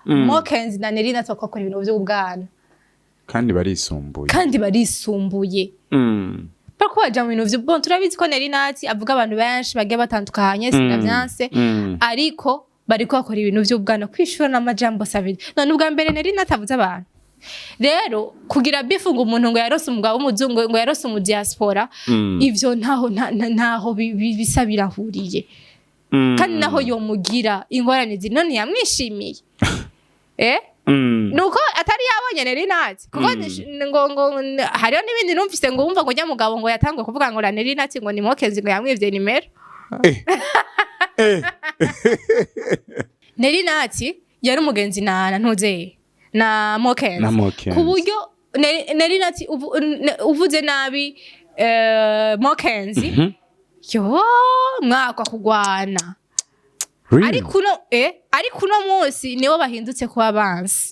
Mokenzi na Nerina twakora ibintu by'ubwana kandi barisumbuye Pako waja mu bintu vy'ubwo turabizi ko Nerina ati avuga abantu benshi bagiye batandukanye sinavyanse ariko bariko bakora ibintu vy'ubwana kwishura n'amajambo savide none ubwa mbere Nerina atavuze abantu rero kugira bifu ngo umuntu ngo yarose umugabo w'umuzungu ngo yarose mu diaspora ivyo ntaho bisa birahuriye kandi naho yomugira ingorane ziri none yamwishimiye nuko atari yabonye Nerina ati kuko ngo hariyo n'ibindi numvise ngo wumva ngo njya mugabo ngo yatangwe kuvuga ngo Nerina ati ngo ni Mokenzi ngo yamwivye nimero Nerina ati yari umugenzi na ntuze na Mokenzi ku buryo Nerina ati uvuze nabi Mokenzi yo mwakwa kugwana ariko no munsi nibo bahindutse kuba abansi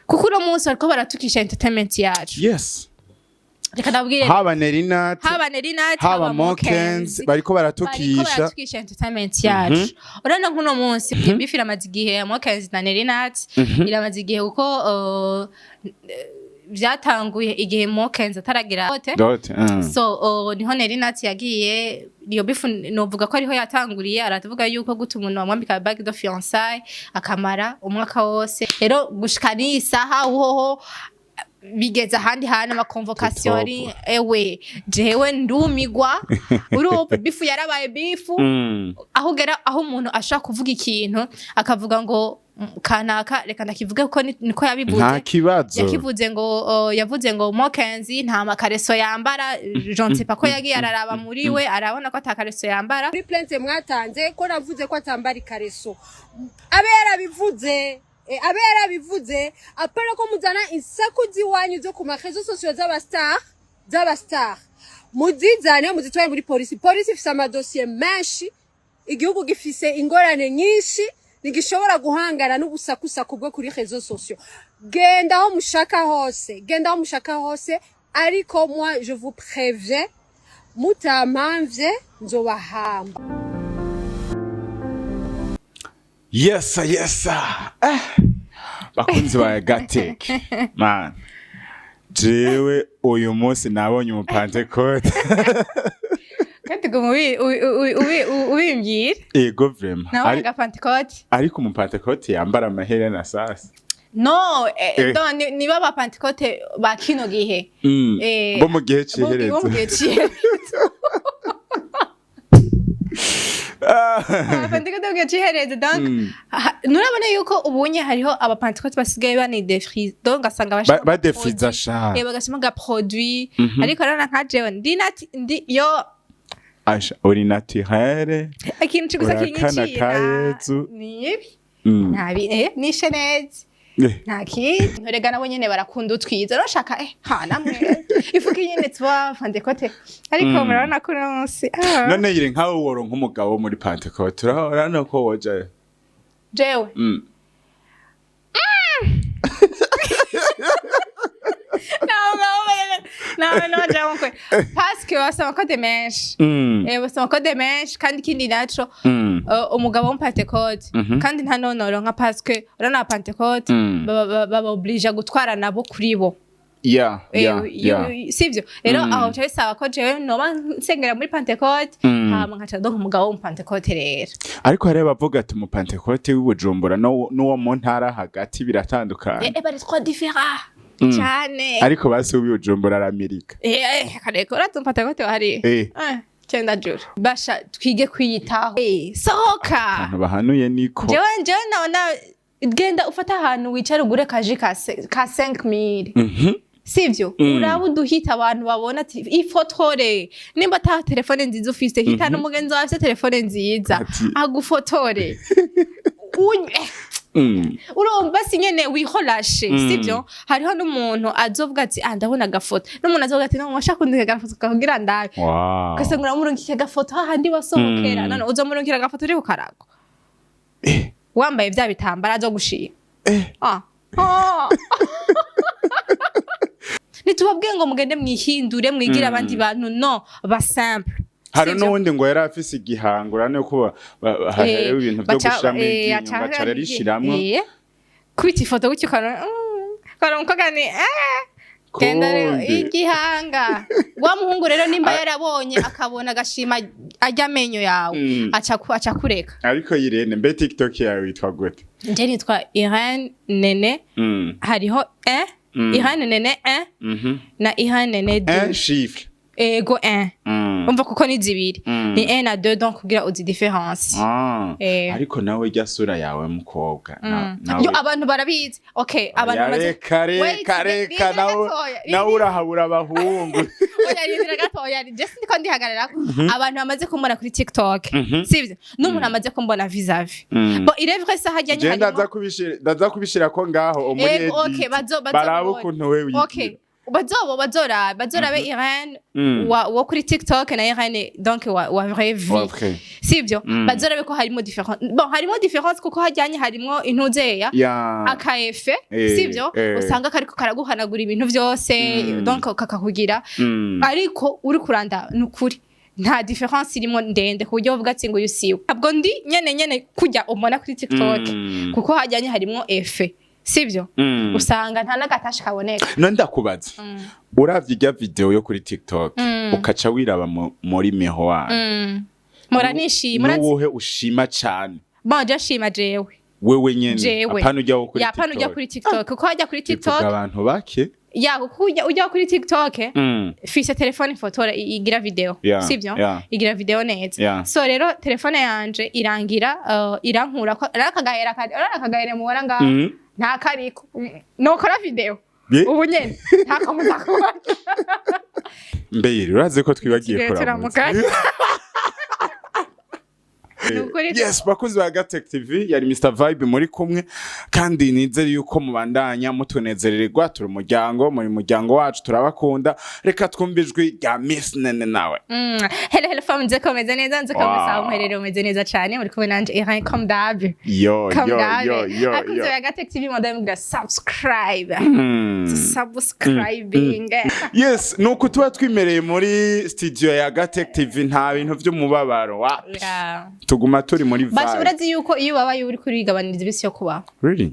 kuko no munsi ariko baratukisha entertainment yacu reka ndabwire haba Nerina haba Mokenzi bariko baratukisha entertainment yacu urana nkuno munsi bifira amazigihe ya Mokenzi na Nerina iramazigihe kuko vyatanguye igihe Mokenzi ataragira so niho Nerina yagiye iyo bifu novuga ko ariho yatanguriye aratuvuga yuko guta umuntu wamwambika bague de fiançailles akamara umwaka wose rero gushika isaha uhoho bigeza handi hana ma convocation ewe jewe ndumigwa urupe bifu yarabaye bifu aho umuntu ashaka kuvuga ikintu akavuga ngo kanaka reka ndakivuge ko niko yabivuze yavuze ngo Mokenzi nta makareso yambara je ne sais pas ko yagiye araraba muri we arabona ko atakareso yambara muri plainte mwatanze ko navuze ko atambara ikareso abe yarabivuze apara ko muzana insakuzi wanyu zo ku marezo sociaux z'abastar muzizane muzitwaye muri polisi ifise amadosiye menshi igihugu gifise ingorane nyinshi nigishobora guhangana n'ubusakusa kubwo kuri réseaux sociaux genda aho mushaka hose ariko moi je vous préviens mutamamvye nzobahamba yes bakunzi ba Gateke man jewe uyu munsi nabonye umupantekote kandi ngo ubimbwira ego vraiment nawe gapantekote ariko umupantekote yambara amaherena sasa no niba abapantekote ba kino gihe bo mu gihe cihereza abapantekote cihereza donc nurabona yuko ubunye hariho abapantekote basigaye banidefrize donc asanga badefriza sha bagashyima ga produit ariko rana nka jewe ndi yo Asha uri naturelle ikintu cyose kinyiciye nabi nishe neza ntaki ntorega nabo nyene barakunda utwiza urashaka namwe ifuka nyene twa pantekote ariko murabona ko nonse none yire nkawe woro nk'umugabo muri pantekote urabona ko woja jewe no jamu kwe parce que basaba ko demesh basaba ko demesh kandi kindi naco umugabo w'umpantekote kandi nta nonoro nka parce que urana pantekote baba oblige gutwara nabo kuri bo sivyo rero aho cyo bisaba ko jewe noba nsengera muri pantekote hama nkaca donc umugabo w'umpantekote rero ariko hari bavuga ati umupantekote w'Ubujumbura n'uwo mu ntara hagati biratandukanye bari trois différents cyane ariko basi Ubujumbura aramirika kareko ratumpantekote wahari cyenda juru basha twige kwiyitaho sohoka abantu bahanuye niko jewe naona genda ufata ahantu wicara ugure kaji ka 5000 sivyo uraba uduhita abantu babona ati ifotore nimba ta telefone nziza ufise hita n'umugenzi wawe afite telefone nziza agufotore urumva sinyene wiholashe sivyo hariho n'umuntu azovuga ati ndabona gafoto n'umuntu azovuga ati no mwashaka kundika gafoto kagira ndabe kasengura murungike gafoto handi wasohokera none uzomurungikira gafoto uri ukarago wambaye vya bitambara zo gushira nitubabwiye ngo mugende mwihindure mwigira abandi bantu no ba simple hari n'uwundi ngo yari afise igihangura no kuba hariho ibintu byo gushiramo ibyinyo bacara rishiramwo kubita ifoto gutyo ukabona ni genda rero igihanga wa muhungu rero nimba yarabonye akabona agashima ajya amenyo yawe aca kureka. Ariko Irene mbe TikTok yawe witwa gute? Nje nitwa Irene Nene hariho Irene Nene na Irene Nene 2 chiffre ego 1 umva kuko ni zibiri ni 1 na 2 donc kugira uzi difference. Ariko nawe rya sura yawe mukobwa yo abantu barabizi. Okay abantu bamaze kare nawe urahabura abahungu oya rindira gatoya just ndiko ndihagarara abantu bamaze kumbona kuri TikTok sivyo n'umuntu amaze kumbona vis-a-vis bon il est vrai ça hajyanye harimo ndaza kubishira ko ngaho umunye okay baraba ukuntu wewe okay bazorabe Irene wo kuri TikTok na Irene donc wa vraie vie sivyo bazorabe ko harimo difference. Bon harimo difference kuko hajyanye harimo intuzeya akaefe sivyo usanga kariko karaguhanagura ibintu byose donc kakakugira ariko uri kuranda nukuri nta difference irimo ndende ku buryo uvuga ati ngo yusiwe abwo ndi nyene kujya umona kuri TikTok kuko hajyanye harimo efe sivyo usanga nta nagatasha kaboneka. No ndakubaza uravye ijya video yo kuri TikTok ukaca wiraba muri mihoa muranishima nuwohe ushima cyane? Bon jashima jewe wewe nyene apana ujya kuri TikTok kuko hajya kuri TikTok abantu bake kuko ujya kuri TikTok fise telefone fotora igira video sivyo igira video neza so rero telefone yanje irangira irankura ko arakagahera mubona ngaho nta kariko nokora video ubu nyene ntakamuza kuba mbere uraze ko twibagiye kuramutsa. Yes, bakuzi ba Gatech TV yari Mr Vibe muri kumwe kandi nizere yuko mubandanya mutunezererwa turi umuryango muri muryango wacu turabakunda. Reka twumbijwe ya Miss Nene nawe. Hello fam nze komeze neza nze komeza umuherere umeze neza cyane muri kumwe nanje Irene comme d'hab. Yo bakuzi ba Gatech TV madame gra subscribe. Subscribing. Yes, nuko tuba twimereye muri studio ya Gatech TV nta bintu by'umubabaro wa. Tuguma turi muri vibe. Basi urazi yuko iyo babaye uri kurigabaniriza ibisi yo kubaho. Really?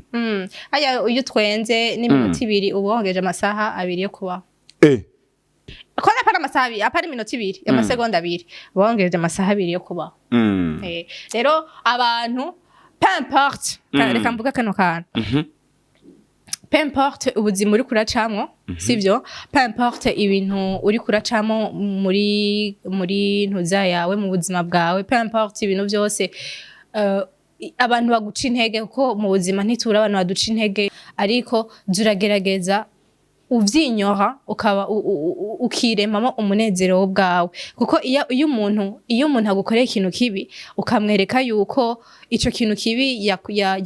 Aya uyu twenze n'iminota 2 ubongeje amasaha 2 yo kubaho. Kona para amasaha 2 apari iminota 2 amasegonda 2 ubongeje amasaha 2 yo kubaho. Rero abantu peu importe reka mvuga kano kantu. Peu importe ubuzima uri kuracamwo sivyo peu importe ibintu uri kuracamo muri ntuza yawe mu buzima bwawe peu importe ibintu byose abantu baguca intege kuko mu buzima ntitura abantu baduca intege ariko zuragerageza uvyinyora ukaba ukiremamo umunezero bwawe kuko iyo umuntu agukoreye ikintu kibi ukamwereka yuko ico kintu kibi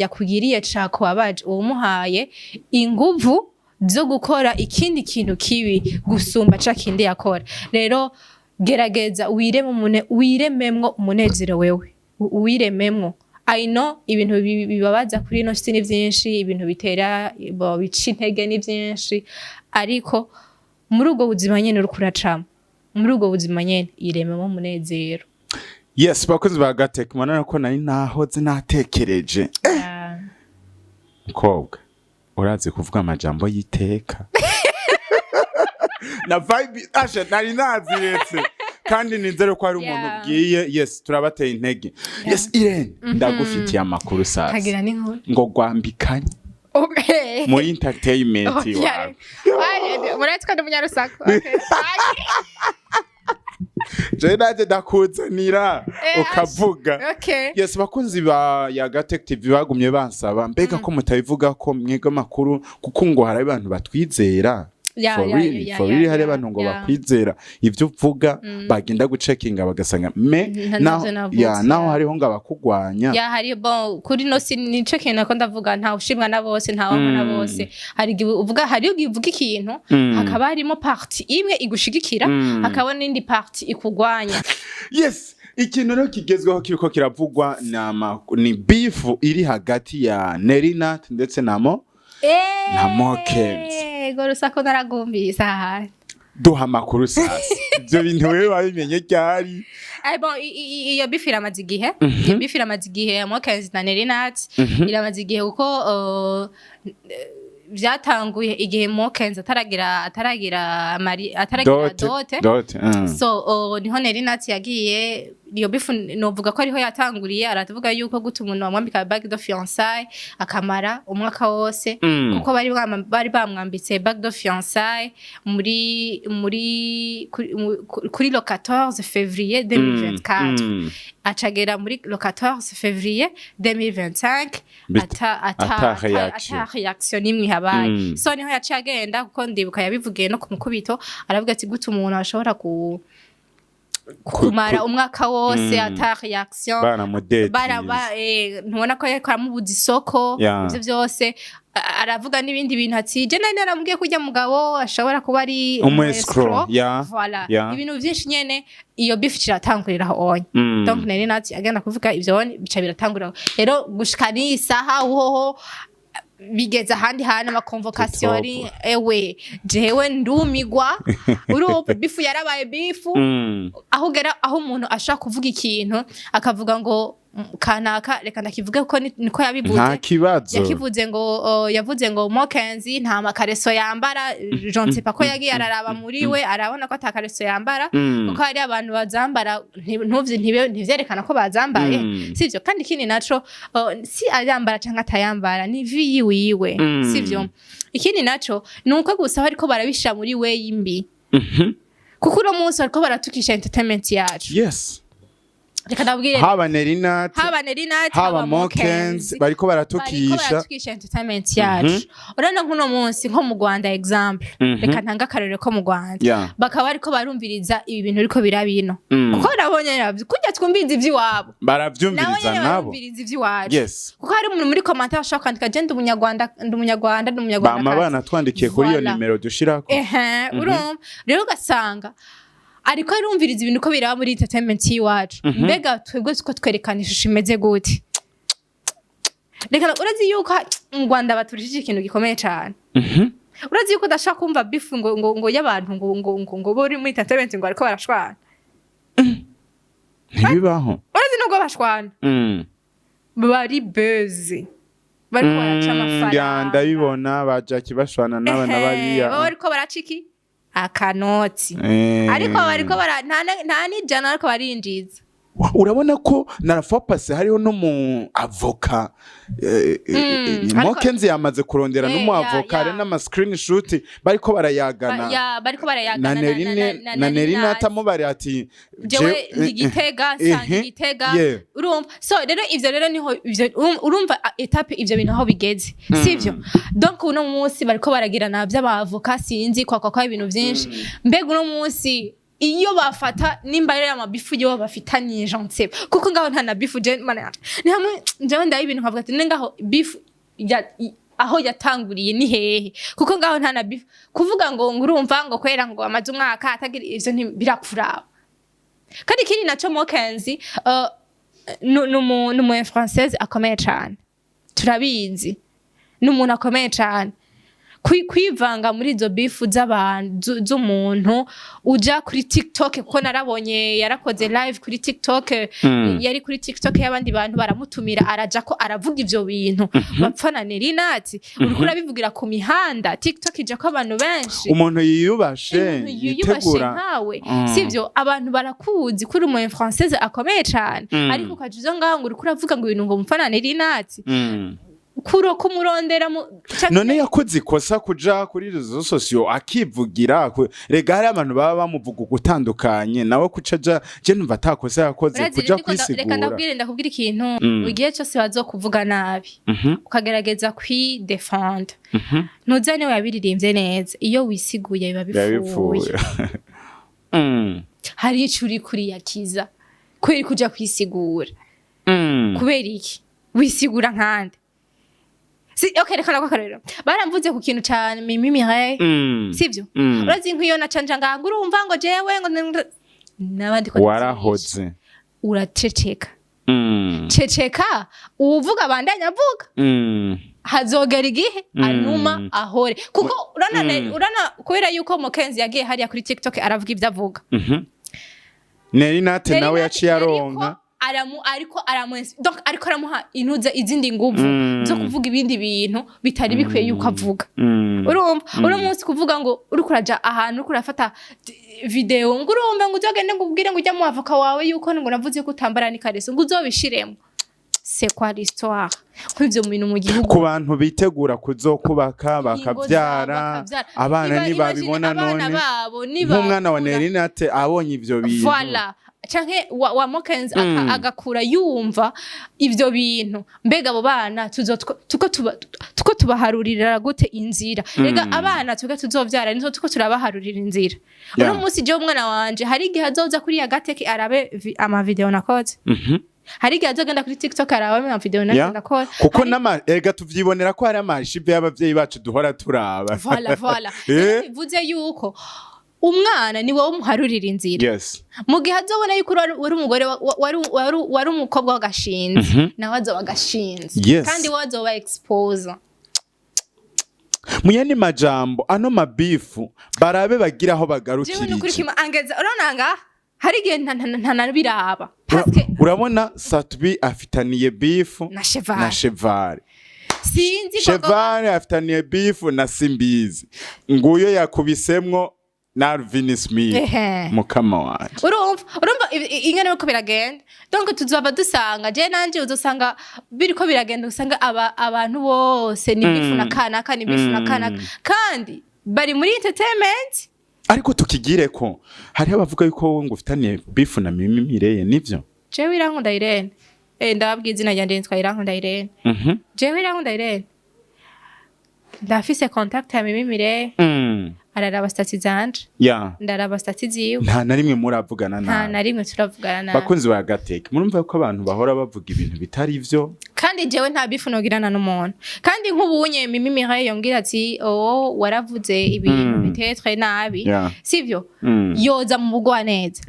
yakugiriye cako wabaje umuhaye inguvu zo gukora ikindi kintu kibi gusumba ca kindi yakora. Rero gerageza wirememwo umunezero wewe wirememwo. I know ibintu bibabaza kuri no sini byinshi ibintu bitera bica intege ni byinshi ariko muri ubwo buzima nyene uri kuracamo muri ubwo buzima nyene irememo umunezero. Yes, bakozi ba Gatech manana ko nari nahoze natekereje mukobwa urazi kuvuga amajambo yiteka na vibe asha nari naziretse kandi nizere ko ari umuntu bwiye. Yes, turabateye intege. Yes, Irene ndagufitiye amakuru sasa kagira n'inkuru ngo gwambikanye muri entertainment wawe muratwa n'umunyarusako. Je naje ndakuzanira ukavuga. Yes, bakunzi ba ya Gatech TV bagumye bansaba mbega ko mutabivuga ko mwega makuru kuko ngo hari abantu batwizera. For really hari abantu ngo bakwizera ivyo uvuga bagenda gucekinga bagasanga naho hariho ngo abakugwanya hari bon kuri no nico kintu ko ndavuga nta ushimwa na bose nta wamwe na bose hari uvuga hari uvuga ikintu hakaba harimo party imwe igushigikira hakaba n'indi party ikugwanya. Yes, ikintu rero kigezweho kiriko kiravugwa ni beef iri hagati ya Nerinat ndetse na Mokenzi. Gorusako naragumbisa. duha amakuru sasa ibyo bintu wewe wabimenye ryari bon iyo bifu iramaze igihe iyo bifu iramaze igihe Mokenzi na Nerinati iramaze igihe kuko byatanguye igihe Mokenzi ataragira dote so niho Nerinati yagiye iyo bifu novuga ko ariho yatanguriye aratuvuga yuko guta umuntu wamwambika bague de fiançailles akamara umwaka wose kuko bari bamwambitse bague de fiançailles kuri le 14 février 2024 acagera muri le 14 février 2025 ata réaction imwe habaye so niho yaciye agenda kuko ndibuka yabivugiye no kumukubito aravuga ati guta umuntu ashobora kumara umwaka wose ata reaction ntubona ko yakamubuza isoko ivyo byose aravuga n'ibindi bintu ati je nari naramubwiye kujya mugabo ashobora kuba ari umwescro voilà ibintu byinshi nyene iyo beef ciratangurira onye donc nari nati agenda kuvuga ivyo bica biratangurira rero gushika ni saha uhoho bigeza handi hana amakonvokation ewe jewe ndumigwa urupo bifu yarabaye bifu aho umuntu ashaka kuvuga ikintu akavuga ngo kanaka reka ndakivuge ko niko yabivuze nta kibazo yavuze ngo Mokenzi nta makareso yambara je ne sais pas ko yagiye araraba muri we arabona ko atakareso yambara kuko hari abantu bazambara ntivyerekana ko bazambaye sivyo kandi kindi naco si ayambara canke atayambara ni vi yiwe sivyo ikindi naco nuko gusa ariko barabishira muri we yimbi kuko uno munsi ariko baratukisha entertainment yacu yes reka ndabwire haba Nerinati haba Mokenzi bariko baratukisha entertainment yacu urana nkuno munsi nko mu Rwanda example reka ntanga akarere ko mu Rwanda bakaba bariko barumviriza ibi bintu ariko birabino kuko nabonye nabyo kujya twumbiza ivy'iwabo baravyumviriza nabo yes kuko hari umuntu muri commentaire ashaka kwandika je ndi umunyarwanda bama bana twandikiye kuri iyo nimero dushirako urumva rero ugasanga ariko arumviriza ibintu ko biraba muri entertainment yiwacu mbega twebwe uko twerekana ishusho imeze gute reka urazi yuko mu Rwanda baturishije ikintu gikomeye cyane urazi yuko udashaka kumva bifu ngo y'abantu ngo bori muri entertainment ngo ariko barashwana ntibibaho urazi nubwo bashwana bari beze bariko baraca amafaranga ndabibona bajaki bashwana n'abana bariya bariko baraciki akanoti ariko bariko nta nijana ariko barinjiza urabona ko narafapase hariho no mu avoka Mokenzi yamaze kurondera no mu avoka ari n'ama screenshot bariko barayagana na Nerinati amubari ati jewe ndigitega sangitega urumva so rero ivyo rero niho urumva etape ivyo bintu aho bigeze sivyo donc uno munsi bariko baragira navyo abavoka sinzi kwa ibintu byinshi mbega uno munsi iyo bafata nimba rero amabifu yo bafitaniye gentil kuko ngaho nta na bifu je mana ni hamwe nje ndaye ibintu nkavuga ati ngaho bifu aho yatanguriye ni hehe kuko ngaho nta na bifu kuvuga ngo ngurumva ngo kwera ngo amaze umwaka atagira ivyo birakuraba kandi kiri naco Mokenzi numu française akomeye cyane turabizi n'umuntu akomeye cyane kwivanga muri izo bifu z'umuntu uja kuri TikTok kuko narabonye yarakoze live kuri TikTok yari kuri TikTok y'abandi bantu baramutumira araja ko aravuga ivyo bintu bapfana Nerinati uriko urabivugira ku mihanda TikTok ija ko abantu benshi umuntu yiyubashe yitegura nkawe sivyo abantu barakuzi kuri umu française akomeye cyane ariko ukajuzo ngaho ngo uriko uravuga ngo ibintu ngo mupfana Nerinati kuro kumurondera none yakoze ikosa kuja kuri rezo sosio akivugira rega hari abantu baba bamuvuga gutandukanye nawe kucaja je numva atakosa yakoze kuja kwisigura reka ndakubwira ikintu ugiye cyose bazokuvuga nabi ukagerageza kwidefend ntuzane wabiririmbye neza iyo wisiguye biba bifuye hari icuri kuri yakiza kweri kuja kwisigura kubera iki wisigura nkande okay reka nakarero baramvuze ku kintu cyane mimimire sivyo urazi nk'iyo nacanja nganga urumva ngo jewe ngo nabandi ko warahoze uraceceka ceceka uvuga bandanya avuga hazogera igihe anuma ahore kuko urana kubera yuko Mokenzi yagiye hariya kuri TikTok aravuga ibyo avuga Neri Nate nawe yaciye aronka ariko aramuha inuza izindi nguvu zo kuvuga ibindi bintu bitari bikwiye yuko avuga urumva umunsi kuvuga ngo uri kuraja ahantu kurafata video ngo urumva ngo uzogende ngo ubwire ngo ujya mu avoka wawe yuko ngo navuze ko utambara ni kareso ngo uzobishiremo c'est quoi l'histoire kwivyo bintu mu gihugu ku bantu bitegura kuzokubaka bakavyara abana nibabibona none nk'umwana wa Neri Nate abonye ivyo bintu voilà canke wa Mokenzi agakura yumva ivyo bintu mbega abo bana tuko tubaharurira gute inzira rega abana tuzovyara nizo tuko turabaharurira inzira uno munsi je umwana wanje hari igihe azoza kuri ya gateke arabe ama video nakoze hari igihe azogenda kuri TikTok arabe ama video nakoze kuko ega tuvyibonera ko hari amashive y'abavyeyi bacu duhora turaba voilà bivuze yuko umwana ni wowe umuharurira inzira mu gihe azobona yuko wari umugore wari umukobwa w'agashinzi nawe azoba agashinzi kandi wowe azoba expose muyandi majambo ano mabifu barabe bagira aho bagarukirije angeza uronanga hari igihe ntanabiraba urabona Satbi afitaniye bifu na Cheval sinzi Cheval afitaniye bifu na Simbizi nguyo yakubisemwo Narvin Smith mukama wanje urumva ingene uko biragenda donc tuzaba dusanga je nanje uzosanga biriko biragenda usanga abantu bose ni bifu na kanaka ni bifu na kanaka kandi bari muri entertainment ariko tukigire ko hari abavuga yuko ngo ufitaniye bifu na Mimi Mireye nivyo jewe irankunda Irene ndababwiye izina ryanje nitwa irankunda Irene jewe irankunda Irene ndafise contact ya Mimi Mireye araraba stati zanje ndaraba stati ziwe nta na rimwe muravugana nta na rimwe turavugana na bakunzi ba gateke murumva ko abantu bahora bavuga ibintu bitari ivyo kandi jewe nta bifu nogirana n'umuntu kandi nk'ubunye Mimi Mireye yongera ati waravuze ibintu bitetre nabi sivyo yoza mu bugwa neza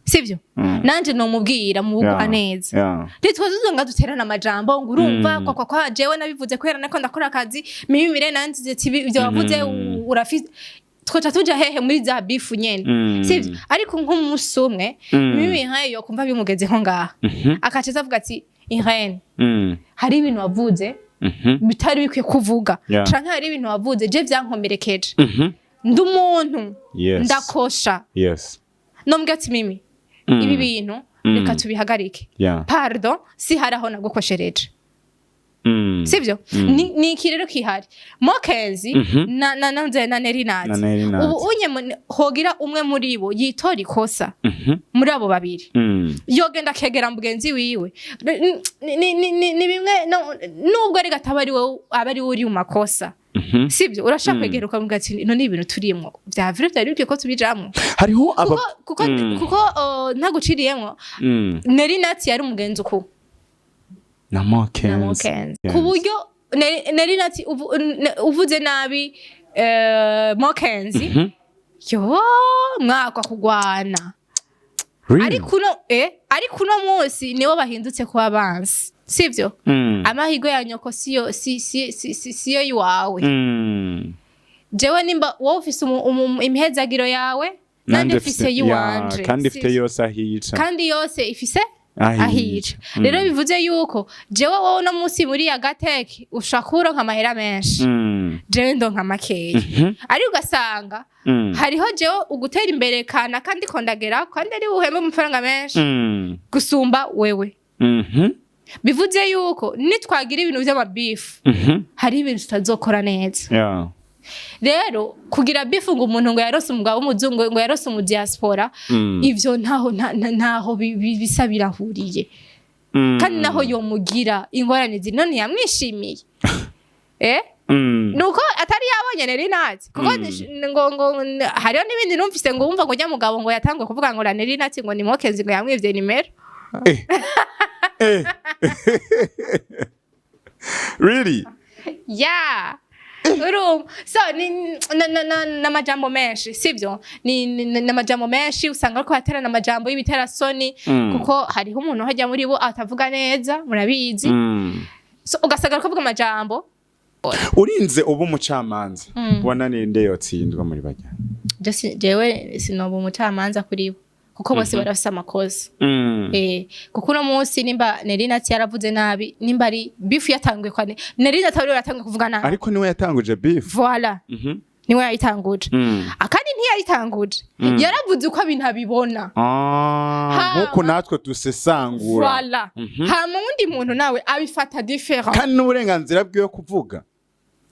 sivyo nanje no mubwira mu bugwa neza ritwa zuzonga duterana amajambo ngo urumva kwa jewe nabivuze kwera nako ndakora akazi Mimi Mireye nanze ati ibyo wavuze urafite twoca tuja hehe muri za bifu nyene sivyo ariko nk'umunsi umwe Mimi Mireye yo kumva bimugezeho ngaha akaca avuga ati Irene hari ibintu wavuze bitari bikwiye kuvuga canke hari ibintu wavuze je vyankomerekeje ndi umuntu ndakosha nombwe ati Mimi ibi bintu reka tubihagarike pardon si haraho nagukoshereje sivyo ni kirero kihari Mokenzi na Neri Nate ubu unye hogira umwe muri bo yitora ikosa muri abo babiri yogenda kegera mugenzi wiwe ni bimwe nubwo ari gatabari wowe abari uri mu makosa sivyo urashaka kwegera ukamubwira ati no ni ibintu turimo vyavire byari bikwiye ko tubijamwo hariho kuko ntaguciriyemwo Neri Nate yari umugenzi uko na Mokenzi ku buryo Neri Nate uvuze nabi Mokenzi yo mwakwa kugwana ariko no munsi niwo bahindutse kuba abansi sivyo amahigo ya nyoko siyo yiwawe jewe nimba wowe ufise imihezagiro yawe nande ufise yiwanje kandi ifite yose ahica kandi yose ifise ahica rero bivuze yuko jewe wowe no munsi muri ya gateke ushakura nk'amahera menshi jewe ndo nka makeya ari ugasanga hariho jewe ugutera imbere kana kandi kondagera kandi ari buhembe amafaranga menshi gusumba wewe bivuze yuko nitwagira ibintu by'amabifu hari ibintu tutazokora neza rero kugira bifu ngo umuntu ngo yarose umugabo w'umuzungu ngo yarose mu diaspora ivyo ntaho bisa birahuriye kandi naho yomugira ingorane none yamwishimiye nuko atari yabonye Neri Nate kuko ngo hariho n'ibindi numvise ngo wumva ngo nya mugabo ngo yatangwe kuvuga ngo Neri Nate ngo ni Mokenzi ngo yamwivye nimero really so na majambo menshi sivyo na majambo menshi usanga ko hatera na majambo y'ibiterasoni kuko hariho umuntu hajya muri bo atavuga neza murabizi so ugasanga ko avuga majambo urinze ubu umucamanza ubona ninde yotsindwa muri bajya jewe sinoba umucamanza kuri bo kuko bose barafise amakosa kuko uno munsi nimba Nerina yaravuze nabi nimba ari beef yatanguye kwa Nerina atabiri yatanguye kuvuga nabi ariko niwe yatanguje beef voilà niwe yayitanguje akandi ntiyayitanguje yaravuze uko ibintu abibona nkuko natwe dusesangura voilà hama undi muntu nawe abifata different kandi n'uburenganzira bwiwe kuvuga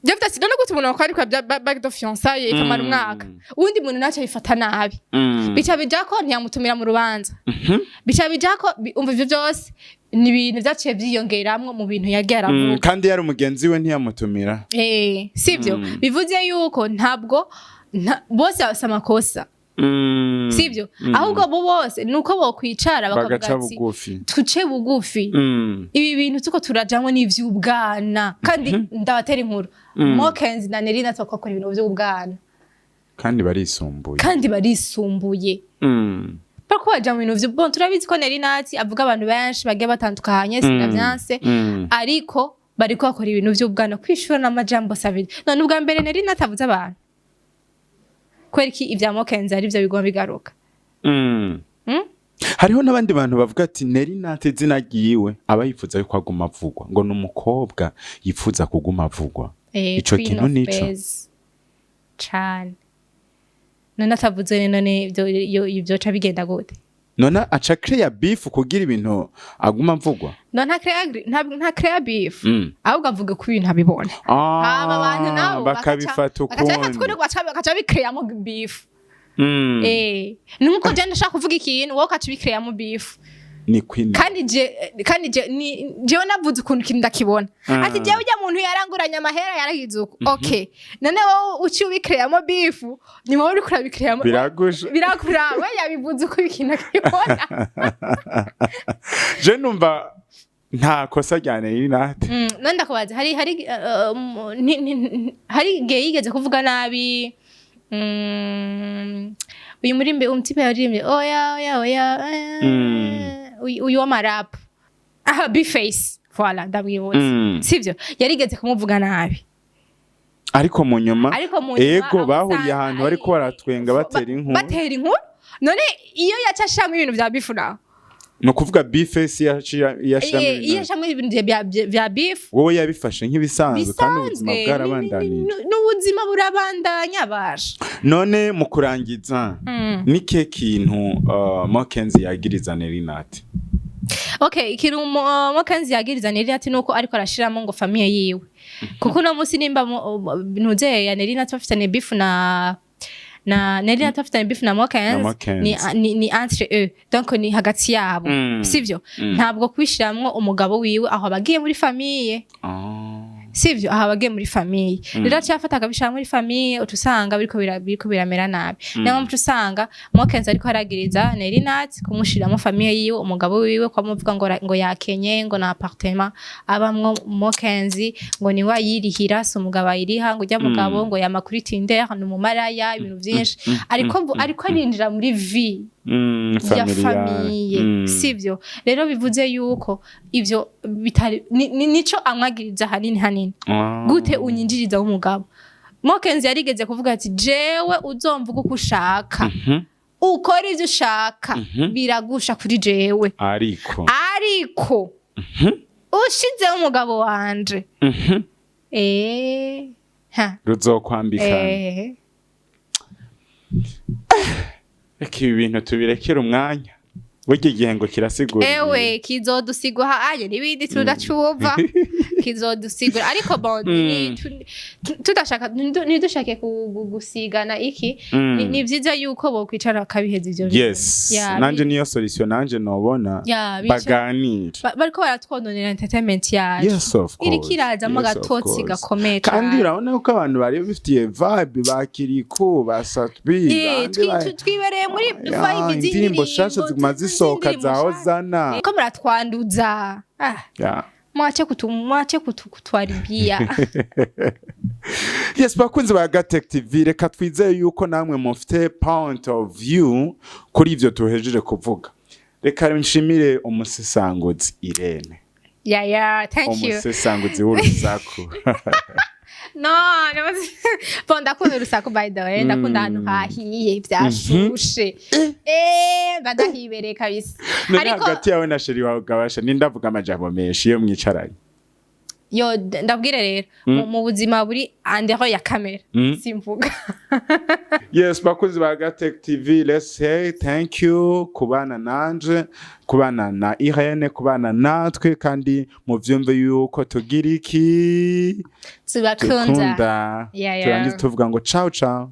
Jefta sidona gute umuntu akari kwa bague de fiançailles ikamara umwaka undi muntu naco yifata nabi bica bijako ntiyamutumira mu rubanza bica bijako umva ivyo byose ni ibintu byaciye byiyongeramwo mu bintu yagiye aravuga kandi yari umugenzi we ntiyamutumira sivyo bivuze yuko ntabwo bose bafite amakosa sivyo ahubwo bo bose nuko bokwicara bakavuga ati tuce bugufi ibi bintu tuko turajamwe n'ivy'ubwana kandi ndabatera inkuru Mokenzi na Nerina twakora ibintu by'ubwana kandi barisumbuye Bako baja mu bintu vy'ubwo turabizi ko Nerina avuga abantu benshi bagiye batandukanye sinavyanse ariko bariko bakora ibintu vy'ubwana kwishura n'amajambo savide none ubwa mbere Nerina atavuze abantu kweriki ivya Mokenzi ari byo bigomba bigaruka hariho n'abandi bantu bavuga ati Nerina izina giwe aba yifuza yuko aguma avugwa ngo n'umukobwa yifuza kuguma avugwa ico kintu nico cyane none atavuze none ibyo ca bigenda gute none aca create beef kugira ibintu aguma avugwa none nta create beef ahubwo avuga ku ibintu abibona aba bantu nabo bakabifata ukundi bakaca bikreamo beef nuko je ndashaka kuvuga ikintu wowe ukaca bikreamo beef ni kwini kandi je navuze ukuntu kintu ndakibona ati je ujya muntu yaranguranya amahera yarahizuko okay none wowe uci ubikreamo beef ni wowe uri kurabikreamo birakura we yabivuze uko ikintu akibona je numva nta kosa cyane Rinate none ndakubaza hari gay yigeze kuvuga nabi uyu murimbe umtipe yarimbe oya uyu amarap B-face voilà ndabwibuze sivyo yarigeze kumuvuga nabi ariko mu nyuma ego bahuriye ahantu bariko baratwenga batera inkuru none iyo yacashamo ibintu vya bifu naho no kuvuga B-face yashamwe ibintu vya beef wowe yabifashe nk'ibisanzwe kandi ubuzima bwarabandaniye n'ubuzima burabandanya basha none mu kurangiza nike kintu Mokenzi yagiriza Nerinate okay ikintu Mokenzi yagiriza Nerinate nuko ariko arashiramo ngo famille yiwe kuko no musi nimba ntuze ya Nerinate bafitanye beef na Nerina tafitanye beef na Mokenzi ni entre eux donc ni hagati yabo sivyo ntabwo kwishiramwo umugabo wiwe aho abagiye muri famille sivyo aho abagiye muri famille rero cyafata akabishira muri famille utusanga biriko biramera nabi naho utusanga Mokenzi ariko aragiriza Nerina kumushiramo famille yiwe umugabo wiwe kwa muvuga ngo yakenye ngo na appartement abamwo Mokenzi ngo ni wayirihira so umugabo ayiriha ngo ujya mugabo ngo yamakuri Tinder n'umumaraya ibintu byinshi ariko arinjira muri vie ya famille sivyo rero bivuze yuko ivyo bitari nico amwagiriza hanini gute unyinjiriza umugabo Mokenzi yarigeze kuvuga ati jewe uzomvuga uko ushaka ukora ivyo ushaka biragusha kuri jewe ariko ushize umugabo wanje ruzokwambikana reka ibi bintu tubirekera umwanya burya igihe ngo kirasigura ewe kizodusigura aje n'ibindi tudacumva kizodusigura ariko tudashaka ntidushake gusigana iki ni vyiza yuko bokwicara bakabiheza ivyo yes nanje niyo solution nanje nobona baganira bariko baratwononera entertainment yacu yes of course iri kirazamo gatotsi gakomeye kandi urabona ko abantu bari bifitiye vibe bakiriko basatbi twibereye muri vibe indirimbo shasha zimaze soka zaozana ko muratwanduza mwache kutwaribia yes bakunze ba Gatech TV reka twizeye yuko namwe mufite point of view kuri ivyo tuhejeje kuvuga reka nshimire umusesanguzi Irene thank you umusesanguzi w'urusaku No, bon ndakunda urusaku by the way, ndakunda ahantu hahiye byashushe. Badahibereye kabisa. Ariko hagati yawe na sheri wawe gabasha nindavuga amajambo menshi iyo mwicaranye. Yo ndabwire rero mu buzima buri andeho ya kamera simvuga. Yes, bakunzi ba Gatech TV, let's say thank you kubana nanje, kubana na Irene, kubana natwe kandi mu vyumve yuko tugira iki tubakunda. Turangiza tuvuga ngo ciao ciao.